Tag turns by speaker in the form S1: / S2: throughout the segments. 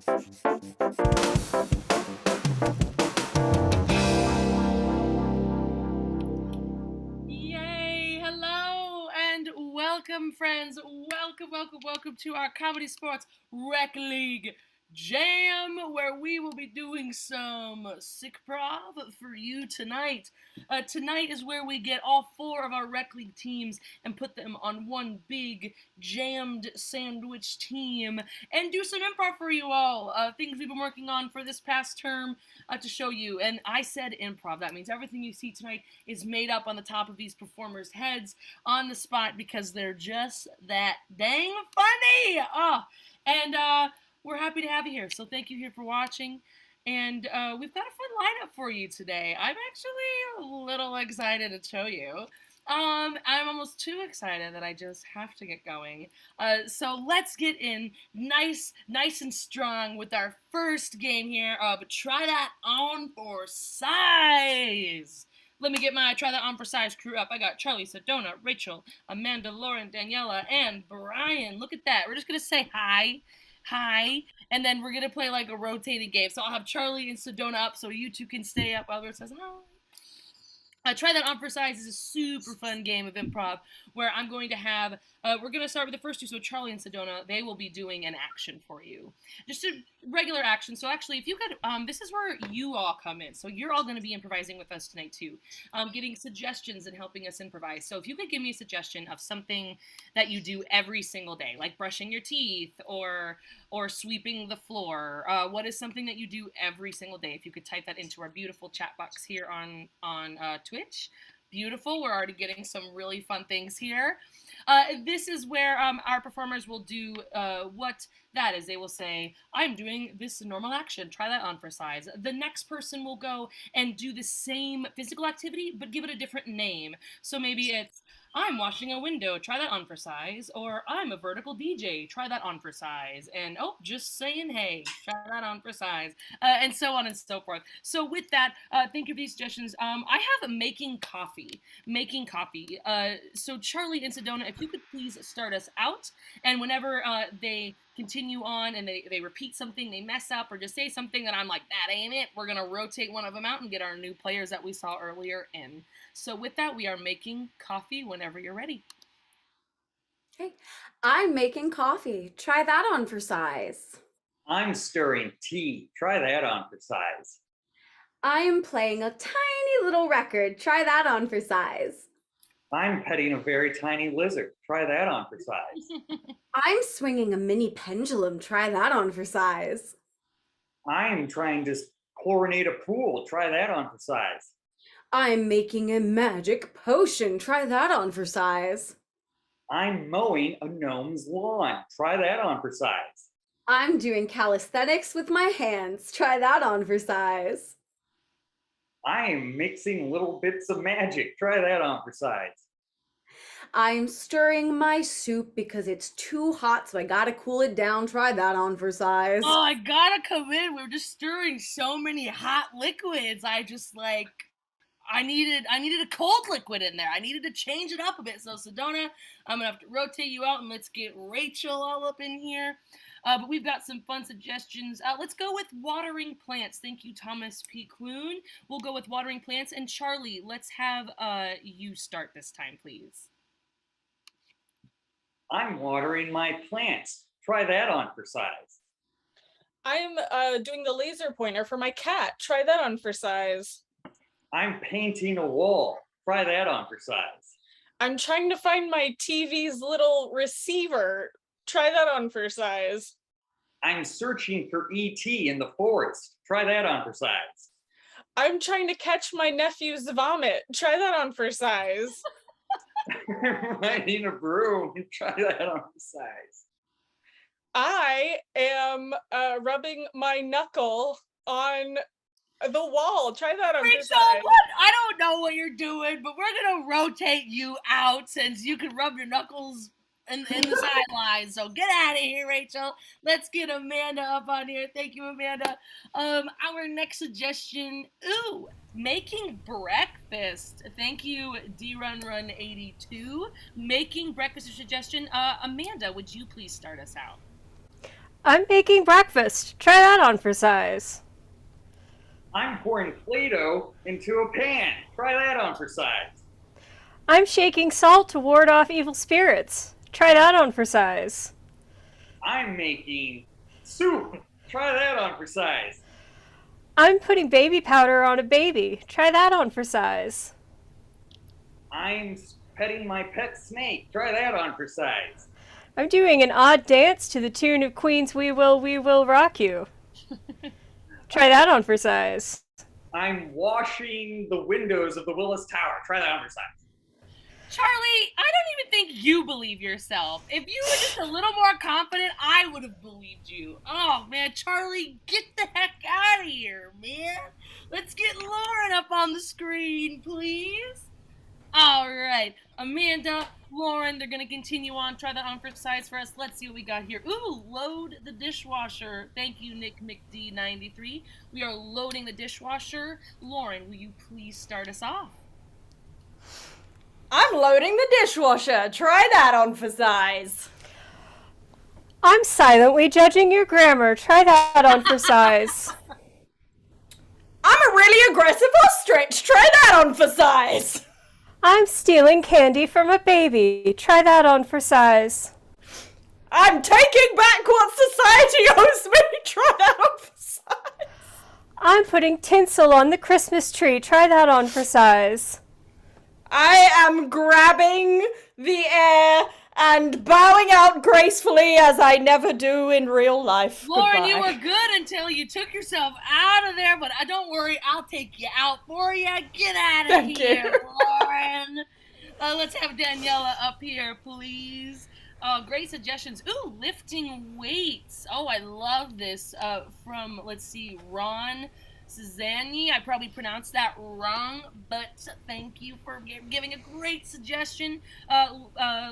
S1: Yay! Hello and welcome, friends. Welcome to our ComedySportz Rec League Jam, where we will be doing some sick prov for you tonight. Tonight is where we get all 4 of our Rec League teams and put them on one big jammed sandwich team and do some improv for you all. Things we've been working on for this past term to show you. And I said improv. That means everything you see tonight is made up on the top of these performers' heads on the spot because they're just that dang funny. We're happy to have you here. So thank you here for watching. And we've got a fun lineup for you today. I'm actually a little excited to show you. I'm almost too excited that I just have to get going. So let's get in nice and strong with our first game here. But try that on for size. Let me get my Try That On for Size crew up. I got Charlie, Sedona, Rachel, Amanda, Lauren, Daniela, and Brian. Look at that. We're just going to say hi, and then we're going to play like a rotating game. So I'll have Charlie and Sedona up so you two can stay up while everyone says hi. Try That On for Size is a super fun game of improv where I'm going to have, we're going to start with the first 2, so Charlie and Sedona, they will be doing an action for you. Just a regular action, so actually if you could, this is where you all come in, so you're all going to be improvising with us tonight too, getting suggestions and helping us improvise. So if you could give me a suggestion of something that you do every single day, like brushing your teeth or sweeping the floor, what is something that you do every single day? If you could type that into our beautiful chat box here on Twitch. Beautiful. We're already getting some really fun things here. This is where our performers will do what that is. They will say, I'm doing this normal action. Try that on for size. The next person will go and do the same physical activity, but give it a different name. So maybe it's, I'm washing a window. Try that on for size. Or I'm a vertical DJ. Try that on for size. And oh, just saying hey. Try that on for size. And so on and so forth. So with that, thank you for these suggestions. I have making coffee. So Charlie and Sedona, if you could please start us out. And whenever they continue on and they repeat something, they mess up, or just say something that I'm like, that ain't it, we're going to rotate one of them out and get our new players that we saw earlier in. So with that, we are making coffee whenever you're ready.
S2: Okay, I'm making coffee. Try that on for size.
S3: I'm stirring tea. Try that on for size.
S2: I am playing a tiny little record. Try that on for size.
S3: I'm petting a very tiny lizard. Try that on for size.
S2: I'm swinging a mini pendulum. Try that on for size.
S3: I'm trying to chlorinate a pool. Try that on for size.
S2: I'm making a magic potion. Try that on for size.
S3: I'm mowing a gnome's lawn. Try that on for size.
S2: I'm doing calisthenics with my hands. Try that on for size.
S3: I am mixing little bits of magic. Try that on for size.
S2: I'm stirring my soup because it's too hot, so I gotta cool it down. Try that on for size.
S1: Oh, I gotta come in. We're just stirring so many hot liquids. I needed a cold liquid in there. I needed to change it up a bit. So Sedona, I'm gonna have to rotate you out and let's get Rachel all up in here. But we've got some fun suggestions. Let's go with watering plants. Thank you, Thomas P. Clune. We'll go with watering plants. And Charlie, let's have you start this time, please.
S3: I'm watering my plants. Try that on for size.
S4: I'm doing the laser pointer for my cat. Try that on for size.
S3: I'm painting a wall. Try that on for size.
S4: I'm trying to find my TV's little receiver. Try that on for size.
S3: I'm searching for ET in the forest. Try that on for size.
S4: I'm trying to catch my nephew's vomit. Try that on for size.
S3: I'm riding a broom. Try that on for size.
S4: I am rubbing my knuckle on the wall. Try that on for
S1: Rachel,
S4: size.
S1: what? I don't know what you're doing, but we're gonna rotate you out since you can rub your knuckles in the sidelines. So get out of here, Rachel. Let's get Amanda up on here. Thank you, Amanda. Our next suggestion, making breakfast. Thank you, DRunRun82. Making breakfast a suggestion. Amanda, would you please start us out?
S5: I'm making breakfast. Try that on for size.
S3: I'm pouring Play-Doh into a pan. Try that on for size.
S5: I'm shaking salt to ward off evil spirits. Try that on for size.
S3: I'm making soup. Try that on for size.
S5: I'm putting baby powder on a baby. Try that on for size.
S3: I'm petting my pet snake. Try that on for size.
S5: I'm doing an odd dance to the tune of Queen's We Will Rock You. Try that on for size.
S3: I'm washing the windows of the Willis Tower. Try that on for size.
S1: Charlie, I don't even think you believe yourself. If you were just a little more confident, I would have believed you. Oh, man, Charlie, get the heck out of here, man. Let's get Lauren up on the screen, please. All right, Amanda, Lauren, they're going to continue on. Try that on for size for us. Let's see what we got here. Ooh, load the dishwasher. Thank you, Nick McD93. We are loading the dishwasher. Lauren, will you please start us off?
S2: I'm loading the dishwasher. Try that on for size.
S5: I'm silently judging your grammar. Try that on for size.
S2: I'm a really aggressive ostrich. Try that on for size.
S5: I'm stealing candy from a baby. Try that on for size.
S2: I'm taking back what society owes me. Try that on for size.
S5: I'm putting tinsel on the Christmas tree. Try that on for size.
S2: I am grabbing the air and bowing out gracefully as I never do in real life.
S1: Lauren,
S2: Goodbye.
S1: you were good until you took yourself out of there, but don't worry, I'll take you out for you. Get out of
S2: Thank
S1: here,
S2: you.
S1: Lauren. Let's have Daniela up here, please. Great suggestions. Ooh, lifting weights. Oh, I love this. From, let's see, Ron Cezanne. I probably pronounced that wrong, but thank you for giving a great suggestion.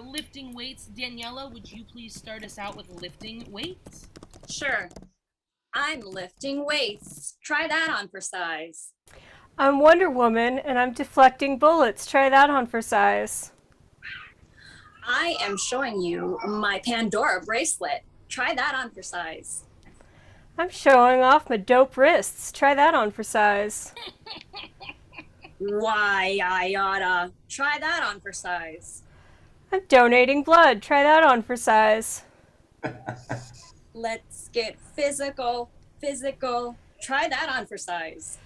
S1: Lifting weights. Daniela, would you please start us out with lifting weights?
S6: Sure. I'm lifting weights. Try that on for size.
S5: I'm Wonder Woman and I'm deflecting bullets. Try that on for size.
S6: I am showing you my Pandora bracelet. Try that on for size.
S5: I'm showing off my dope wrists. Try that on for size.
S6: Why, I oughta. Try that on for size.
S5: I'm donating blood. Try that on for size.
S6: Let's get physical. Try that on for size.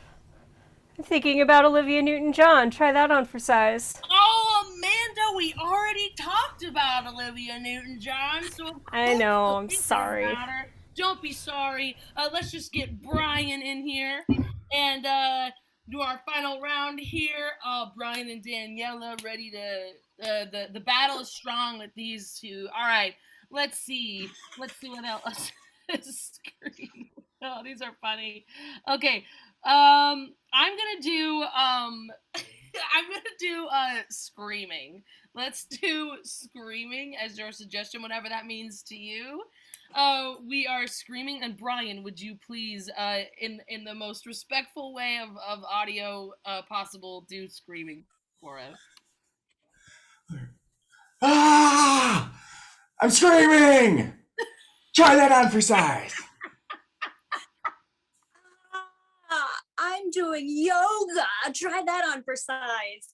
S5: I'm thinking about Olivia Newton-John. Try that on for size.
S1: Oh, Amanda, we already talked about Olivia Newton-John, so of
S5: I
S1: course
S5: know,
S1: we're
S5: I'm
S1: thinking
S5: sorry.
S1: about her. Don't be sorry. Let's just get Brian in here and do our final round here. Brian and Daniela ready to. The battle is strong with these two. All right, let's see. Let's see what else. Scream. Oh, these are funny. Okay, I'm gonna do I'm gonna do screaming. Let's do screaming as your suggestion, whatever that means to you. We are screaming, and Brian, would you please, in the most respectful way of audio possible, do screaming for us?
S7: Ah! I'm screaming! Try that on for size.
S6: I'm doing yoga. Try that on for size.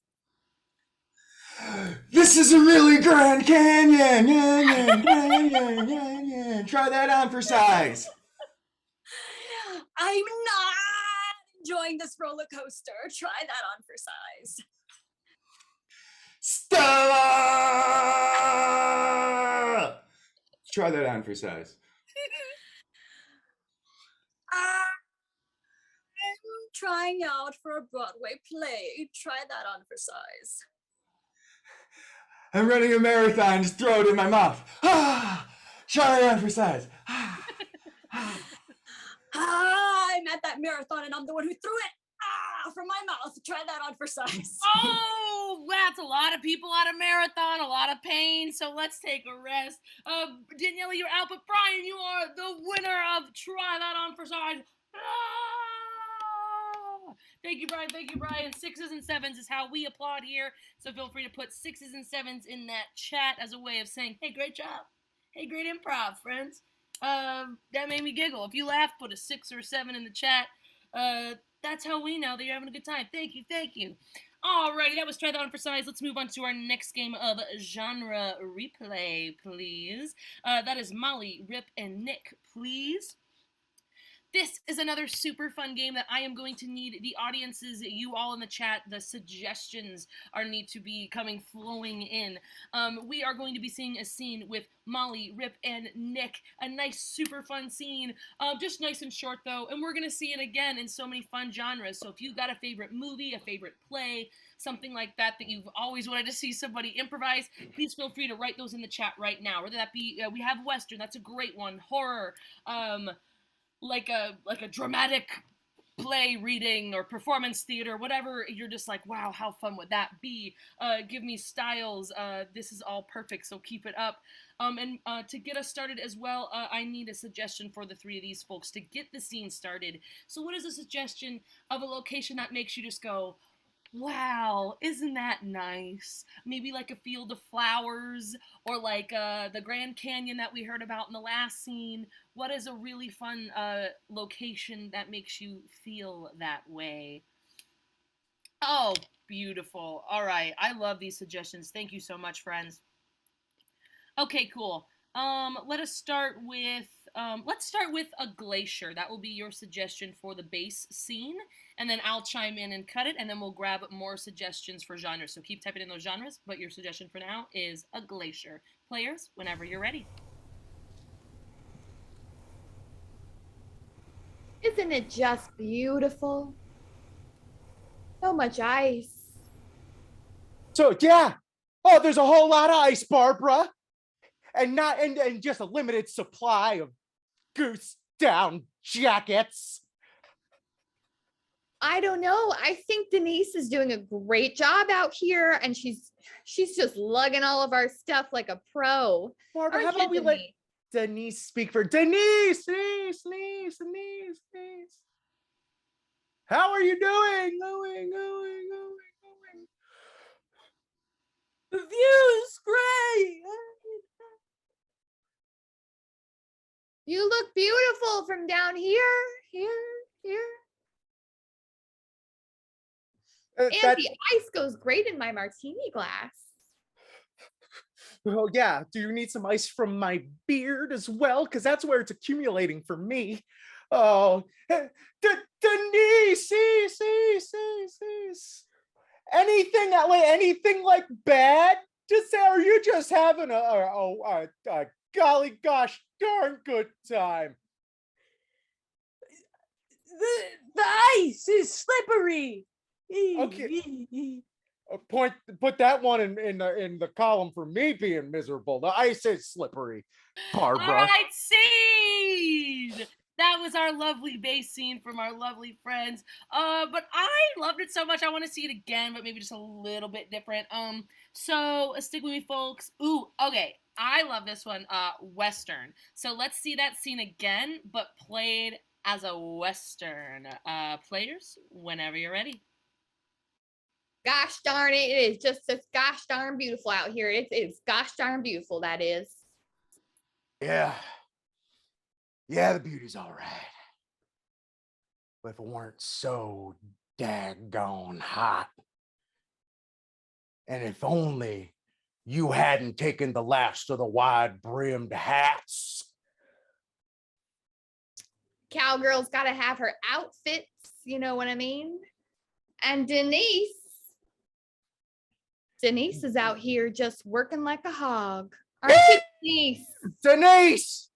S7: This is a really grand canyon. Try that on for size.
S6: I'm not enjoying this roller coaster. Try that on for size.
S7: Stella! Try that on for size.
S6: I'm trying out for a Broadway play. Try that on for size.
S7: I'm running a marathon, just throw it in my mouth. Ah! Try that on for size.
S6: I'm at that marathon and I'm the one who threw it from my mouth. Try that on for size.
S1: Oh, that's a lot of people at a marathon, a lot of pain, so let's take a rest. Daniela, you're out, but Brian, you are the winner of Try That On for Size. Thank you, Brian. Thank you, Brian. 6s and 7s is how we applaud here, so feel free to put 6s and 7s in that chat as a way of saying, hey, great job. Hey, great improv, friends. That made me giggle. If you laughed, put a 6 or a 7 in the chat. That's how we know that you're having a good time. Thank you, thank you. Alrighty, that was Try That On for Size. Let's move on to our next game of genre replay, please. That is Molly, Rip, and Nick, please. This is another super fun game that I am going to need the audiences, you all in the chat, the suggestions need to be coming flowing in. We are going to be seeing a scene with Molly, Rip, and Nick. A nice, super fun scene. Just nice and short, though. And we're going to see it again in so many fun genres. So if you've got a favorite movie, a favorite play, something like that you've always wanted to see somebody improvise, please feel free to write those in the chat right now. Whether that be, we have Western, that's a great one. Horror, like a dramatic play reading or performance theater, whatever you're just like, wow, how fun would that be? Give me styles. This is all perfect, so keep it up. And to get us started as well, I need a suggestion for the three of these folks to get the scene started. So what is a suggestion of a location that makes you just go, wow, isn't that nice? Maybe like a field of flowers, or like the Grand Canyon that we heard about in the last scene. What is a really fun location that makes you feel that way? Oh, beautiful. All right, I love these suggestions. Thank you so much, friends. Okay, cool. Let's start with a glacier. That will be your suggestion for the base scene, and then I'll chime in and cut it, and then we'll grab more suggestions for genres. So keep typing in those genres, but your suggestion for now is a glacier. Players, whenever you're ready.
S8: Isn't it just beautiful? So much ice.
S9: So yeah. Oh, there's a whole lot of ice, Barbara. And just a limited supply of goose down jackets.
S8: I don't know. I think Denise is doing a great job out here, and she's just lugging all of our stuff like a pro.
S9: Barbara, how about we let Denise speak for Denise? Denise. How are you doing? Going.
S2: The view is great.
S8: You look beautiful from down here. And the ice goes great in my martini glass.
S9: Oh yeah, do you need some ice from my beard as well? Because that's where it's accumulating for me. Oh, Denise, anything like bad? Just say, are you just having a golly gosh darn good time?
S2: The ice is slippery.
S9: Okay. Put that one in the column for me being miserable. The ice is slippery, Barbara.
S1: All right, scene. That was our lovely bass scene from our lovely friends. But I loved it so much. I want to see it again, but maybe just a little bit different. So stick with me, folks. Ooh, okay. I love this one. Western. So let's see that scene again, but played as a Western. Players, whenever you're ready.
S8: Gosh darn it, it is just gosh darn beautiful out here. It's gosh darn beautiful, that is.
S9: Yeah, the beauty's all right. But if it weren't so daggone hot. And if only you hadn't taken the last of the wide-brimmed hats.
S8: Cowgirl's got to have her outfits, you know what I mean? And Denise is out here just working like a hog. Aren't you, Denise?
S9: Denise!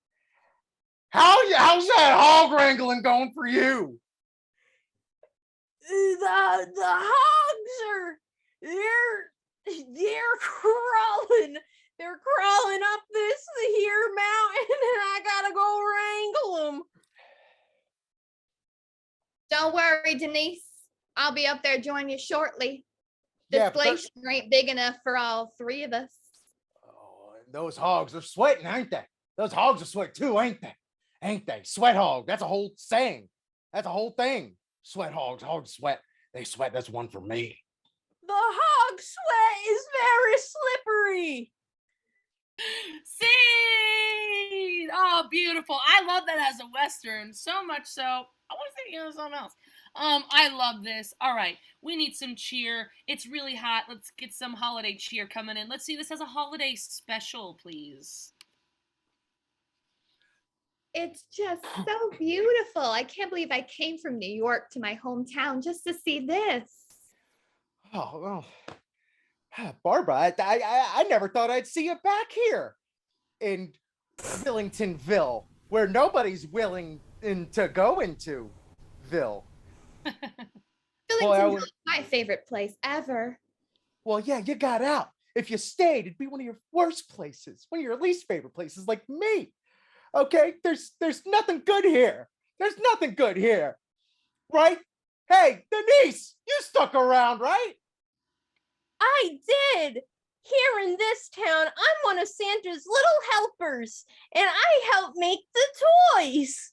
S9: How's that hog wrangling going for you?
S2: The hogs are they're crawling. They're crawling up this here mountain, and I gotta go wrangle them.
S8: Don't worry, Denise. I'll be up there joining you shortly. This glacier ain't big enough for all three of us.
S9: Oh, and those hogs are sweating, ain't they? Those hogs are sweating too, ain't they? Ain't they? Sweat hog. That's a whole saying. That's a whole thing. Sweat hogs. Hogs sweat. They sweat. That's one for me.
S2: The hog sweat is very slippery.
S1: Sweet. Oh, beautiful. I love that as a Western. So much so, I want to think of something else. I love this. All right, we need some cheer. It's really hot. Let's get some holiday cheer coming in. Let's see this as a holiday special, please.
S8: It's just so beautiful. I can't believe I came from New York to my hometown just to see this.
S9: Oh, well, Barbara, I never thought I'd see you back here in Willingtonville, where nobody's willing to go into Ville.
S8: Billingtonville is my favorite place ever.
S9: Well, yeah, you got out. If you stayed, it'd be one of your worst places, one of your least favorite places, like me. Okay, there's nothing good here. There's nothing good here, right? Hey, Denise, you stuck around, right?
S5: I did. Here in this town, I'm one of Santa's little helpers, and I help make the toys.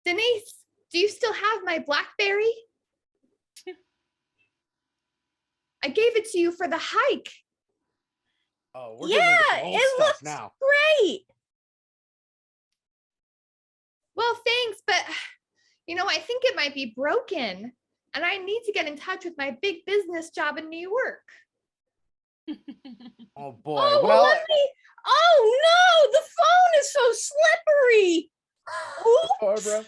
S8: Denise, do you still have my BlackBerry? I gave it to you for the hike.
S9: Oh, we're getting into some old
S5: it
S9: stuff
S5: looks
S9: now.
S5: great.
S8: Well, thanks, but I think it might be broken, and I need to get in touch with my big business job in New York.
S9: Oh boy.
S5: Oh,
S9: well,
S5: oh no, the phone is so slippery. Oops.
S9: Barbara,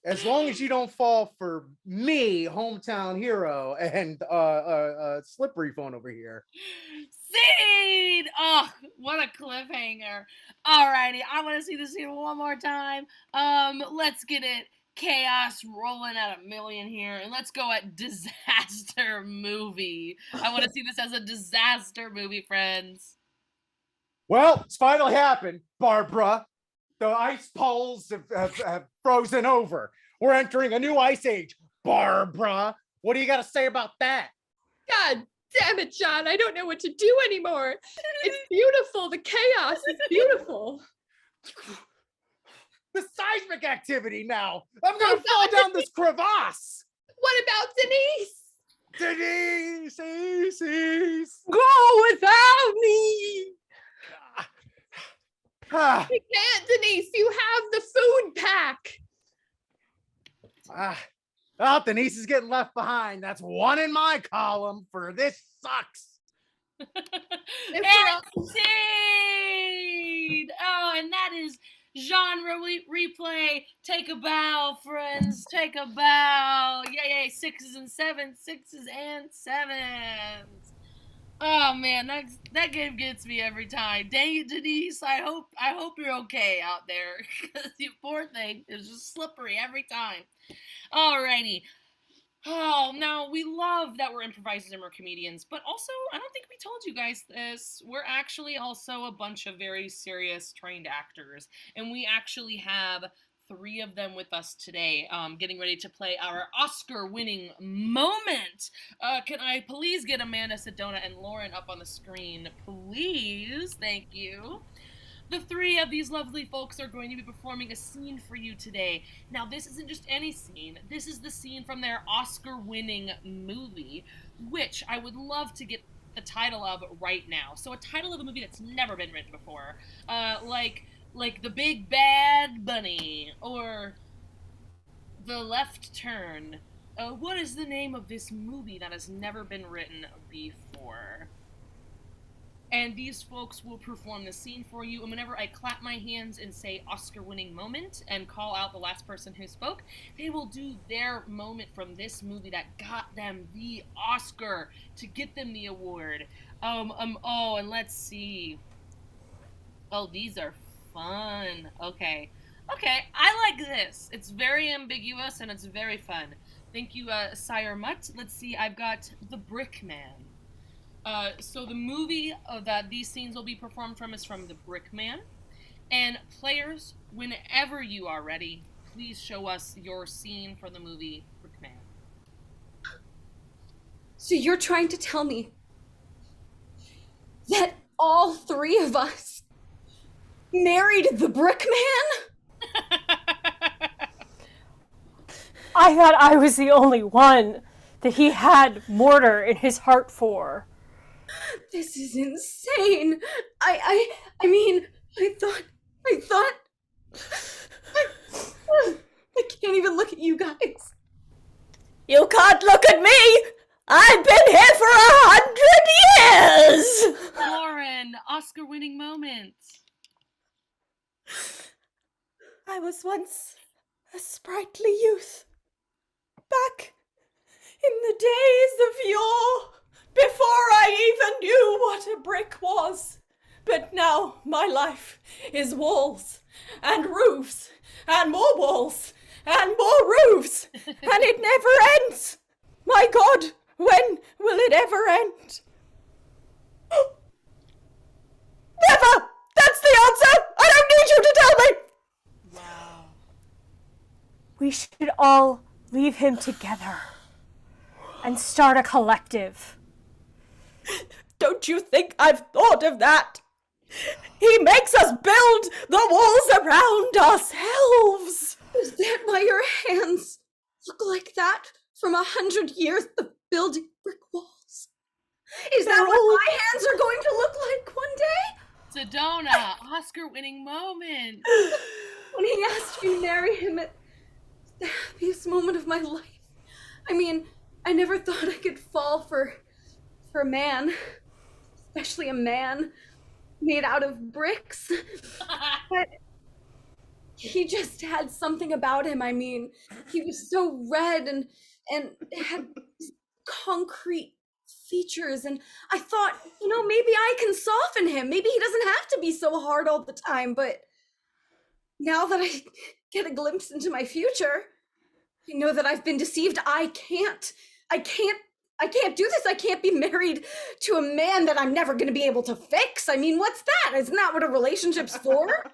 S9: as long as you don't fall for me, hometown hero, and slippery phone over here.
S1: Seed! Oh, what a cliffhanger. Alrighty, I want to see the scene one more time. Let's get it. Chaos rolling at 1,000,000 here, and let's go at disaster movie. I want to see this as a disaster movie, friends.
S9: Well, it's finally happened, Barbara. The ice poles have frozen over. We're entering a new ice age. Barbara, what do you got to say about that?
S8: God damn it, John. I don't know what to do anymore. It's beautiful. The chaos is beautiful.
S9: The seismic activity now. I'm going to fall down this crevasse.
S8: What about Denise?
S9: Denise.
S5: Go without me.
S8: You can't, Denise. You have the food pack.
S9: Well, Denise is getting left behind. That's one in my column for this sucks.
S1: Indeed! Oh, and that is genre replay. Take a bow, friends. Take a bow. Yay, 6s and 7s, 6s and 7s. Oh man, that game gets me every time. Dang it, Denise. I hope you're okay out there, because the poor thing is just slippery every time. Alrighty. Oh, now we love that we're improvisers and we're comedians, but also, I don't think we told you guys this, we're actually also a bunch of very serious trained actors, and we actually have 3 of them with us today, getting ready to play our Oscar-winning moment. Can I please get Amanda Sedona and Lauren up on the screen, please? Thank you. The 3 of these lovely folks are going to be performing a scene for you today. Now, this isn't just any scene. This is the scene from their Oscar-winning movie, which I would love to get the title of right now. So a title of a movie that's never been written before. Like The Big Bad Bunny, or The Left Turn. What is the name of this movie that has never been written before? And these folks will perform the scene for you, and whenever I clap my hands and say Oscar-winning moment and call out the last person who spoke, they will do their moment from this movie that got them the Oscar to get them the award. Oh, and let's see. Oh, these are fun. Okay, I like this. It's very ambiguous and it's very fun. Thank you, Sire Mutt. Let's see, I've got The Brick Man. So the movie that these scenes will be performed from is from The Brick Man. And players, whenever you are ready, please show us your scene from the movie Brick Man.
S10: So you're trying to tell me that all 3 of us married the Brick Man?
S5: I thought I was the only one that he had mortar in his heart for.
S10: This is insane. I mean, I I thought... I can't even look at you guys.
S2: You can't look at me! I've been here for 100 years!
S1: Lauren, Oscar-winning moments.
S2: I was once a sprightly youth. Back in the days of yore, before I even knew what a brick was. But now my life is walls and roofs and more walls and more roofs, and it never ends. My God, when will it ever end? Never! That's the answer! I don't need you to tell me!
S1: Wow.
S11: We should all leave him together and start a collective.
S2: Don't you think I've thought of that? He makes us build the walls around ourselves.
S10: Is that why your hands look like that from 100 years of building brick walls? Is that what my hands are going to look like one day?
S1: Sedona, Oscar-winning moment.
S10: When he asked me to marry him at the happiest moment of my life. I mean, I never thought I could fall for a man, especially a man made out of bricks. But he just had something about him. I mean, he was so red and had concrete features, and I thought, maybe I can soften him. Maybe he doesn't have to be so hard all the time. But now that I get a glimpse into my future, I know that I've been deceived. I can't do this. I can't be married to a man that I'm never going to be able to fix. I mean, what's that? Isn't that what a relationship's for?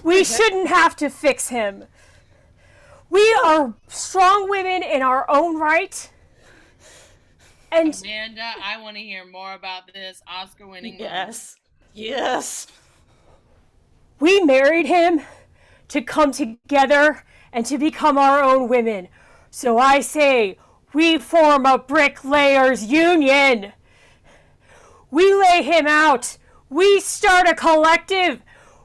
S11: We shouldn't have to fix him. We are strong women in our own right. And
S1: Amanda, I want to hear more about this Oscar-winning moment.
S2: Yes.
S11: we married him to come together and to become our own women. So I say, we form a bricklayers union. We lay him out. We start a collective.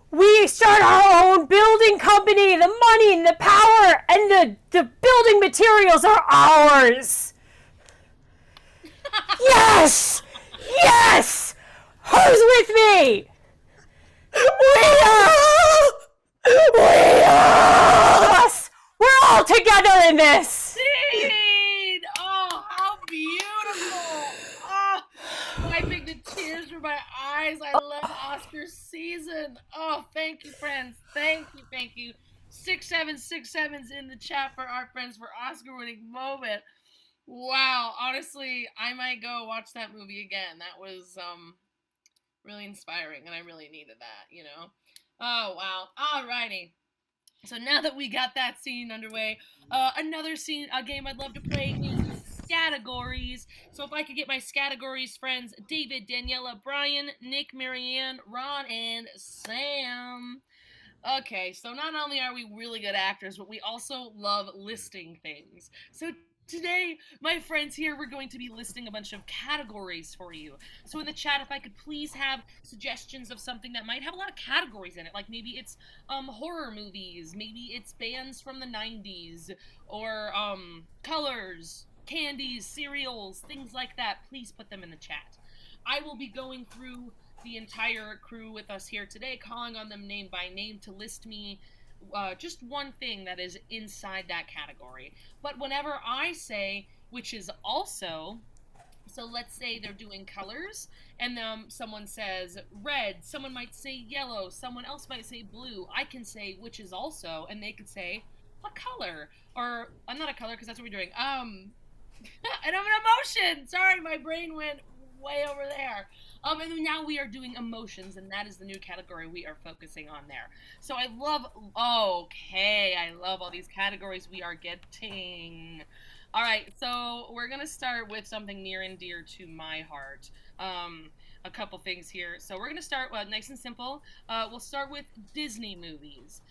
S11: We start our own building company. The money and the power and the building materials are ours. Yes! Yes! Who's with me? We are! Yes! We're all together in this!
S1: Indeed! Oh, how beautiful! Oh, wiping the tears from my eyes. I love Oscar season. Oh, thank you, friends. Thank you. 6767's in the chat for our friends for Oscar-winning moment. Wow, honestly, I might go watch that movie again. That was really inspiring, and I really needed that, Oh, wow. Alrighty. So now that we got that scene underway, another game I'd love to play is categories. So if I could get my categories friends, David, Daniela, Brian, Nick, Marianne, Ron, and Sam. Okay, so not only are we really good actors, but we also love listing things. So today, my friends here, we're going to be listing a bunch of categories for you. So in the chat, if I could please have suggestions of something that might have a lot of categories in it, like maybe it's horror movies, maybe it's bands from the 90s, or colors, candies, cereals, things like that, please put them in the chat. I will be going through the entire crew with us here today, calling on them name by name to list me just one thing that is inside that category. But whenever I say, which is also, so let's say they're doing colors, and someone says red, someone might say yellow, someone else might say blue, I can say which is also, and they could say a color, or I'm not a color because that's what we're doing, and I'm an emotion, sorry, my brain went way over there. And now we are doing emotions, and that is the new category we are focusing on there. So I love all these categories we are getting. All right, so we're going to start with something near and dear to my heart. A couple things here. So we're going to start nice and simple. We'll start with Disney movies.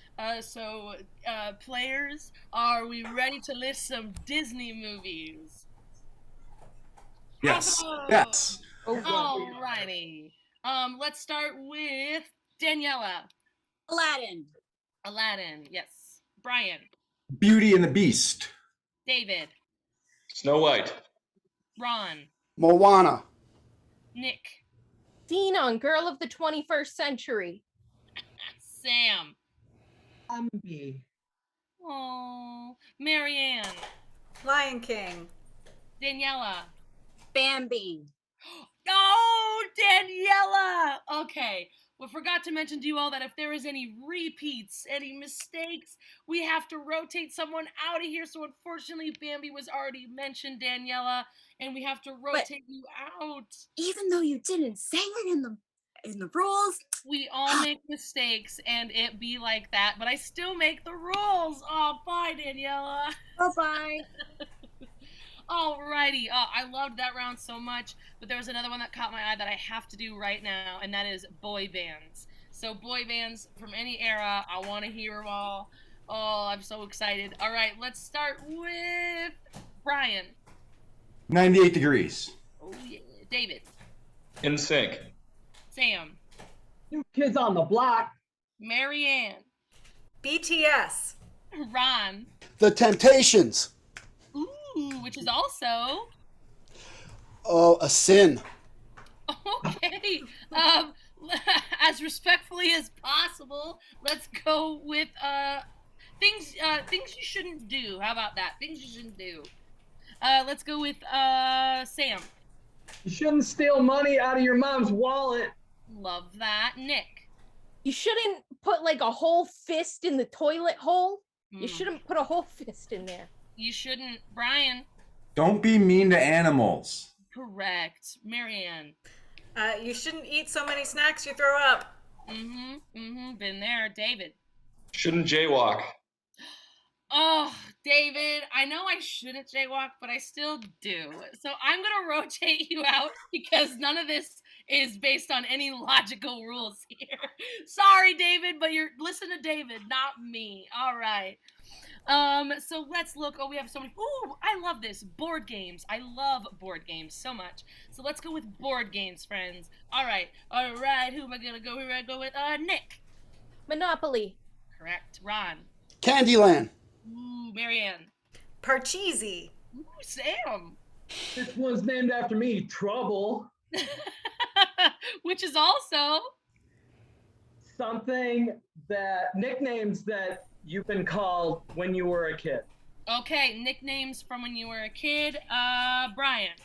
S1: Players, are we ready to list some Disney movies?
S7: Yes.
S1: Oh,
S7: Yes.
S1: alrighty. Let's start with Daniela.
S6: Aladdin.
S1: Yes. Brian.
S7: Beauty and the Beast.
S1: David.
S12: Snow White.
S1: Ron.
S13: Moana.
S1: Nick.
S5: Xenon, girl of the 21st century.
S1: Sam.
S14: Bambi.
S1: Oh, Marianne.
S2: Lion King.
S1: Daniela.
S6: Bambi.
S1: Oh, Daniela. Okay. We forgot to mention to you all that if there is any repeats, any mistakes, we have to rotate someone out of here. So unfortunately, Bambi was already mentioned, Daniela, and we have to rotate you out.
S6: Even though you didn't say it in the rules,
S1: we all make mistakes, and it be like that. But I still make the rules. Oh, bye, Daniela.
S6: Bye.
S1: Alrighty. I loved that round so much, but there was another one that caught my eye that I have to do right now, and that is boy bands. So boy bands from any era, I want to hear them all. Oh, I'm so excited. All right, let's start with Brian.
S7: 98 Degrees.
S1: Oh, yeah. David.
S12: In Sync.
S1: Sam.
S14: New Kids on the Block.
S1: Marianne.
S2: BTS.
S1: Ron.
S13: The Temptations.
S1: Ooh, which is also...
S13: Oh, a sin.
S1: Okay. As respectfully as possible, let's go with things you shouldn't do. How about that? Things you shouldn't do. Let's go with Sam.
S14: You shouldn't steal money out of your mom's wallet.
S1: Love that. Nick.
S5: You shouldn't put like a whole fist in the toilet hole. You shouldn't put a whole fist in there.
S1: You shouldn't. Brian.
S7: Don't be mean to animals.
S1: Correct. Marianne.
S2: You shouldn't eat so many snacks you throw up.
S1: Been there. David.
S12: Shouldn't jaywalk.
S1: Oh, David, I know I shouldn't jaywalk, but I still do. So I'm going to rotate you out because none of this is based on any logical rules here. Sorry, David, but listen to David, not me. All right. So let's look. Oh, we have so many. Ooh, I love this. Board games. I love board games so much. So let's go with board games, friends. All right. Who am I going to go? Who am I going to go with? Nick.
S5: Monopoly.
S1: Correct. Ron.
S13: Candyland.
S1: Ooh, Marianne.
S2: Parcheesi.
S1: Ooh, Sam.
S14: This one's named after me, Trouble.
S1: Which is also
S14: something that nicknames that you've been called when you were a kid.
S1: Okay, nicknames from when you were a kid. Brian.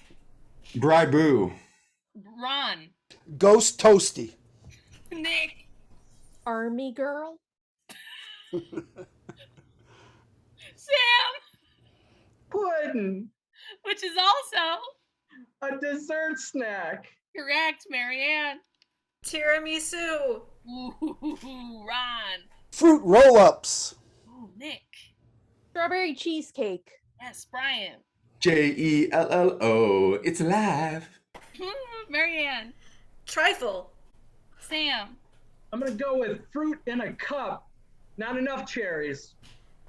S7: Bry-boo.
S1: Ron.
S13: Ghost Toasty.
S1: Nick.
S5: Army Girl.
S1: Sam.
S14: Pudding.
S1: Which is also
S14: a dessert snack.
S1: Correct, Marianne.
S2: Tiramisu.
S1: Ooh, Ron.
S13: Fruit roll-ups.
S1: Ooh, Nick.
S5: Strawberry cheesecake.
S1: Yes, Brian.
S7: Jello. It's alive.
S1: Marianne.
S2: Trifle.
S1: Sam.
S14: I'm gonna go with fruit in a cup. Not enough cherries.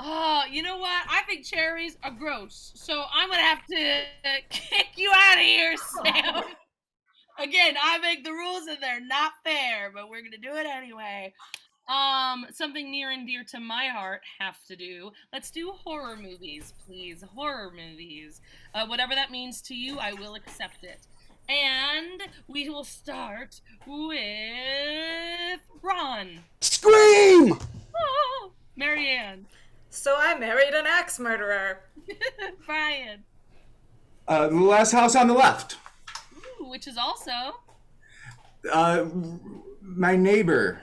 S1: Oh, you know what? I think cherries are gross. So I'm going to have to kick you out of here, Sam. Again, I make the rules and they're not fair, but we're going to do it anyway. Something near and dear to my heart have to do. Let's do horror movies, please. Horror movies. Whatever that means to you, I will accept it. And we will start with Ron.
S13: Scream!
S1: Oh, Marianne.
S2: So I married an axe murderer.
S1: Brian.
S7: The Last House on the Left.
S1: Ooh, which is also
S7: My Neighbor.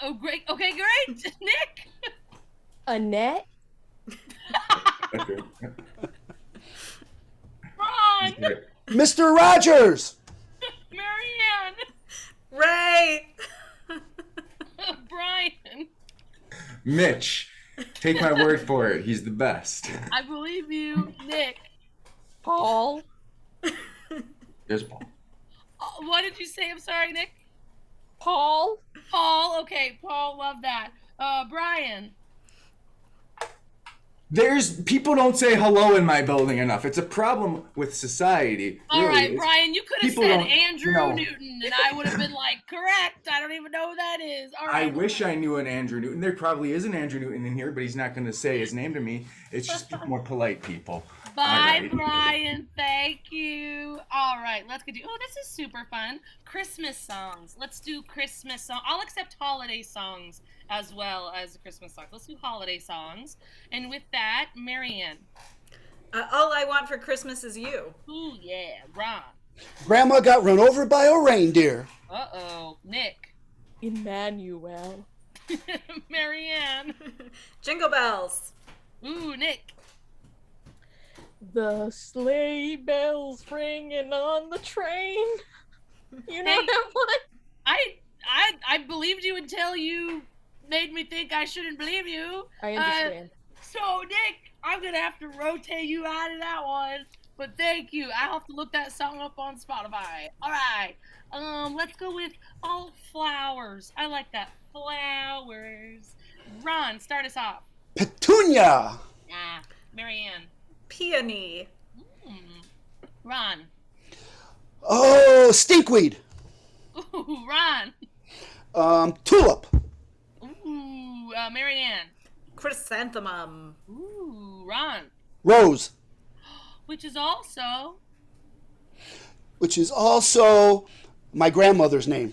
S1: Oh, great. Okay, great. Nick.
S5: Annette.
S1: Ron.
S13: Mr. Rogers.
S1: Marianne.
S2: Ray.
S1: Brian.
S7: Mitch. Take my word for it. He's the best.
S1: I believe you, Nick.
S5: Paul.
S7: There's Paul.
S1: What did you say? I'm sorry, Nick.
S5: Paul.
S1: Paul. Okay, Paul. Love that. Brian.
S7: People don't say hello in my building enough. It's a problem with society.
S1: All
S7: really
S1: right,
S7: is.
S1: Brian, you could have
S7: People
S1: said
S7: don't-
S1: Andrew
S7: no.
S1: Newton, and I would have been like, correct. I don't even know who that is. All
S7: I
S1: right.
S7: wish I knew an Andrew Newton. There probably is an Andrew Newton in here, but he's not going to say his name to me. It's just more polite people.
S1: Bye,
S7: Alrighty.
S1: Brian. Thank you. All right, let's get to. Oh, this is super fun. Christmas songs. Let's do Christmas songs. I'll accept holiday songs as well as Christmas songs. Let's do holiday songs. And with that, Marianne.
S2: All I Want for Christmas Is You.
S1: Ooh, yeah. Ron.
S13: Grandma got run over by a reindeer.
S1: Uh-oh. Nick.
S4: Emmanuel.
S1: Marianne.
S2: Jingle Bells.
S1: Ooh, Nick.
S4: The sleigh bells ringing on the train. You know
S1: Hey,
S4: that one?
S1: I believed you until you made me think I shouldn't believe you.
S4: I understand.
S1: So, Nick, I'm going to have to rotate you out of that one. But thank you. I have to look that song up on Spotify. All right. Let's go with All Flowers. I like that. Flowers. Ron, start us off.
S13: Petunia.
S1: Yeah. Marianne.
S2: Peony.
S1: Ron.
S13: Oh, stinkweed.
S1: Ooh, Ron.
S13: Tulip.
S1: Ooh, Marianne.
S2: Chrysanthemum.
S1: Ooh, Ron.
S13: Rose.
S1: Which is also
S13: my grandmother's name.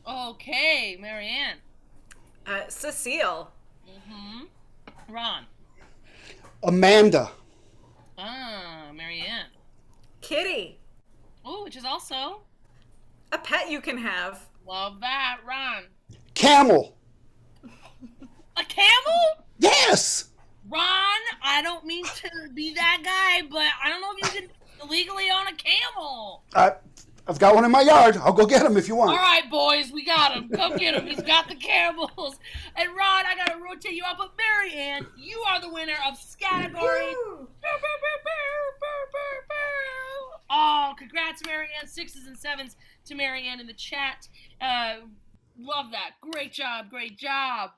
S1: okay, Marianne.
S2: Cecile.
S1: Ron.
S13: Amanda.
S1: Marianne.
S2: Kitty.
S1: Oh, which is also
S2: a pet you can have.
S1: Love that, Ron.
S13: Camel.
S1: A camel?
S13: Yes.
S1: Ron, I don't mean to be that guy, but I don't know if you can legally own a camel.
S13: I've got one in my yard. I'll go get him if you want.
S1: All right, boys, we got him. Come get him. He's got the camels. And Ron, I gotta rotate you up, but Marianne, you are the winner of category. Oh, congrats, Marianne. 6s and 7s to Marianne in the chat. Love that. Great job. Great job.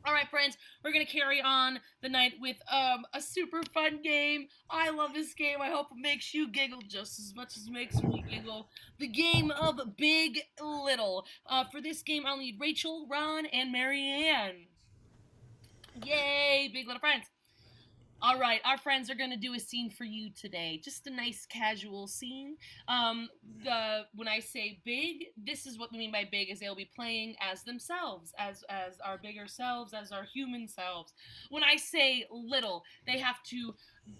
S1: All right, friends, we're going to carry on the night with a super fun game. I love this game. I hope it makes you giggle just as much as it makes me giggle. The game of Big Little. For this game, I'll need Rachel, Ron, and Marianne. Yay, Big Little friends. All right, our friends are going to do a scene for you today. Just a nice casual scene. When I say big, this is what we mean by big, is they'll be playing as themselves, as our bigger selves, as our human selves. When I say little, they have to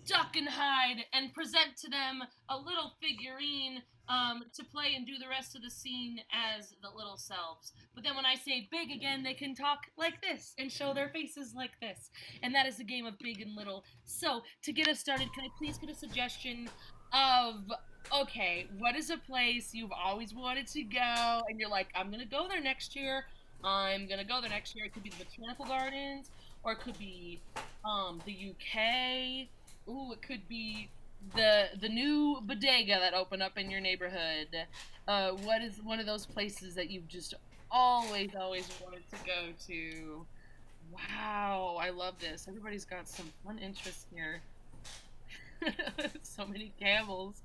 S1: duck and hide and present to them a little figurine to play and do the rest of the scene as the little selves. But then when I say big again, they can talk like this and show their faces like this. And that is the game of Big and Little. So, to get us started, can I please get a suggestion of, okay, what is a place you've always wanted to go, and you're like, I'm going to go there next year. I'm going to go there next year. It could be the Botanical Gardens, or it could be the UK. Ooh, it could be the new bodega that opened up in your neighborhood. What is one of those places that you've just always wanted to go to? Wow, I love this. Everybody's got some fun interests here. So many camels.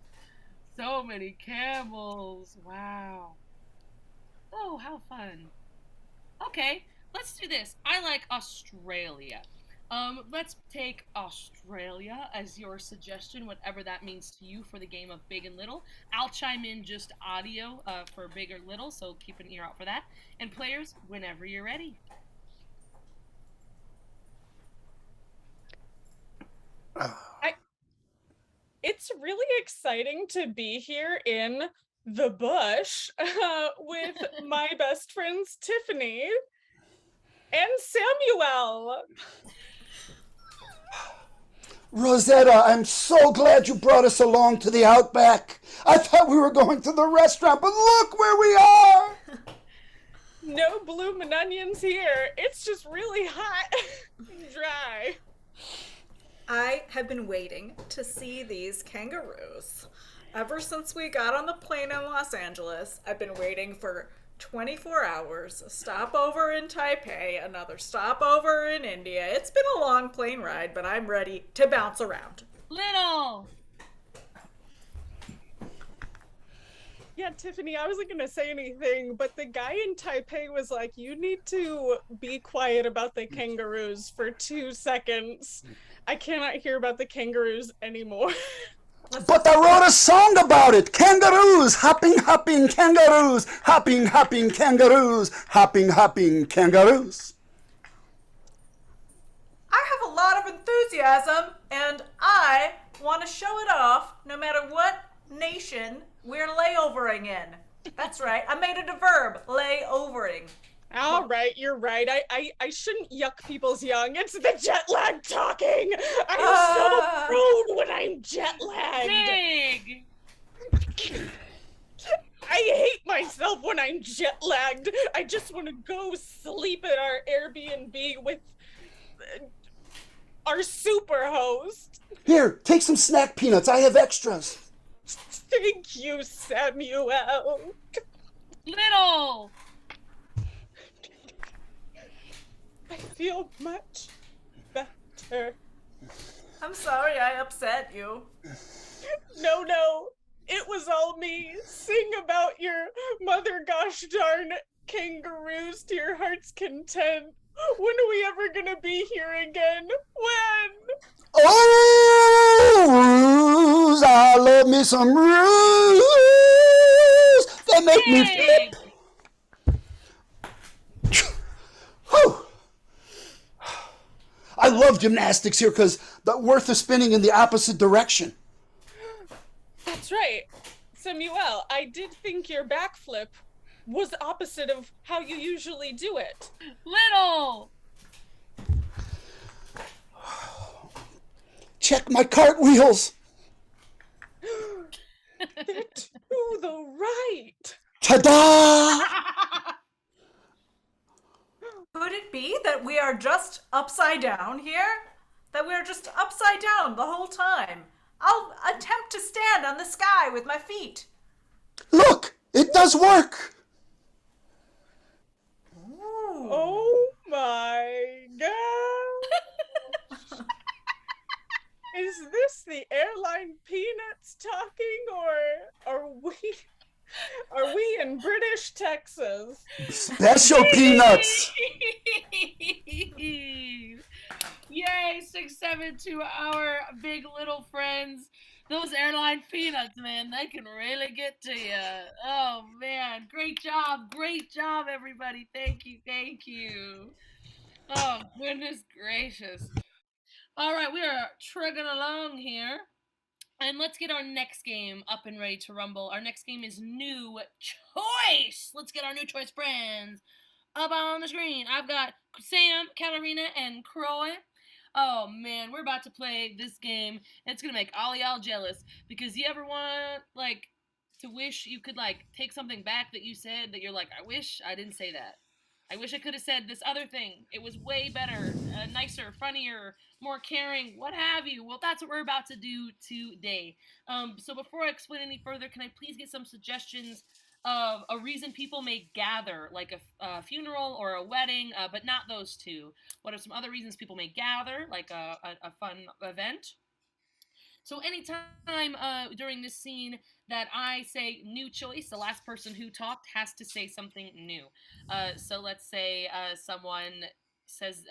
S1: So many camels. Wow. Oh, how fun. Okay, let's do this. I like Australia. Let's take Australia as your suggestion, whatever that means to you for the game of Big and Little. I'll chime in just audio for Big or Little, so keep an ear out for that. And players, whenever you're ready.
S4: It's really exciting to be here in the bush with my best friends Tiffany and Samuel.
S13: Rosetta, I'm so glad you brought us along to the Outback. I thought we were going to the restaurant, but look where we are!
S4: No bloomin' onions here. It's just really hot and dry.
S2: I have been waiting to see these kangaroos. Ever since we got on the plane in Los Angeles, I've been waiting for
S4: 24 hours, a stopover in Taipei, another stopover in India. It's been a long plane ride, but I'm ready to bounce around.
S1: Little!
S4: Yeah, Tiffany, I wasn't going to say anything, but the guy in Taipei was like, you need to be quiet about the kangaroos for 2 seconds. I cannot hear about the kangaroos anymore.
S13: But I wrote a song about it. Kangaroos, hopping, hopping kangaroos, hopping, hopping kangaroos, hopping, hopping kangaroos.
S4: I have a lot of enthusiasm, and I want to show it off no matter what nation we're layovering in. That's right, I made it a verb, layovering. All right, you're right. I shouldn't yuck people's young. It's the jet lag talking. I'm so rude when I'm jet lagged.
S1: Big!
S4: I hate myself when I'm jet lagged. I just want to go sleep at our Airbnb with our super host.
S13: Here, take some snack peanuts. I have extras.
S4: Thank you, Samuel.
S1: Little!
S4: I feel much better. I'm sorry I upset you. No, it was all me. Sing about your mother gosh darn kangaroos to your heart's content. When are we ever gonna be here again? When?
S13: Oh, Ruse, I love me some Ruse. They make me feel. Whew. I love gymnastics here because the earth is spinning in the opposite direction.
S4: That's right. Samuel, I did think your backflip was opposite of how you usually do it.
S1: Little!
S13: Check my cartwheels.
S4: They're to the right.
S13: Ta-da!
S4: Could it be that we are just upside down here? That we are just upside down the whole time? I'll attempt to stand on the sky with my feet.
S13: Look, it does work.
S4: Ooh. Oh my god. Is this the airline peanuts talking, or are we in British Texas?
S13: Special peanuts.
S1: Yay, 6'7" to our big little friends. Those airline peanuts, man, they can really get to you. Oh, man, great job, everybody. Thank you. Oh, goodness gracious. All right, we are trugging along here. And let's get our next game up and ready to rumble. Our next game is New Choice. Let's get our New Choice friends up on the screen. I've got Sam, Katarina, and Croy. Oh, man, we're about to play this game. And it's going to make all y'all jealous. Because you ever want, to wish you could, take something back that you said that you're like, I wish I didn't say that. I wish I could have said this other thing. It was way better, nicer, funnier, more caring, what have you. Well, that's what we're about to do today. So before I explain any further, can I please get some suggestions of a reason people may gather, like a funeral or a wedding, but not those two? What are some other reasons people may gather, like a fun event? So anytime during this scene that I say new choice, the last person who talked has to say something new. So let's say someone says,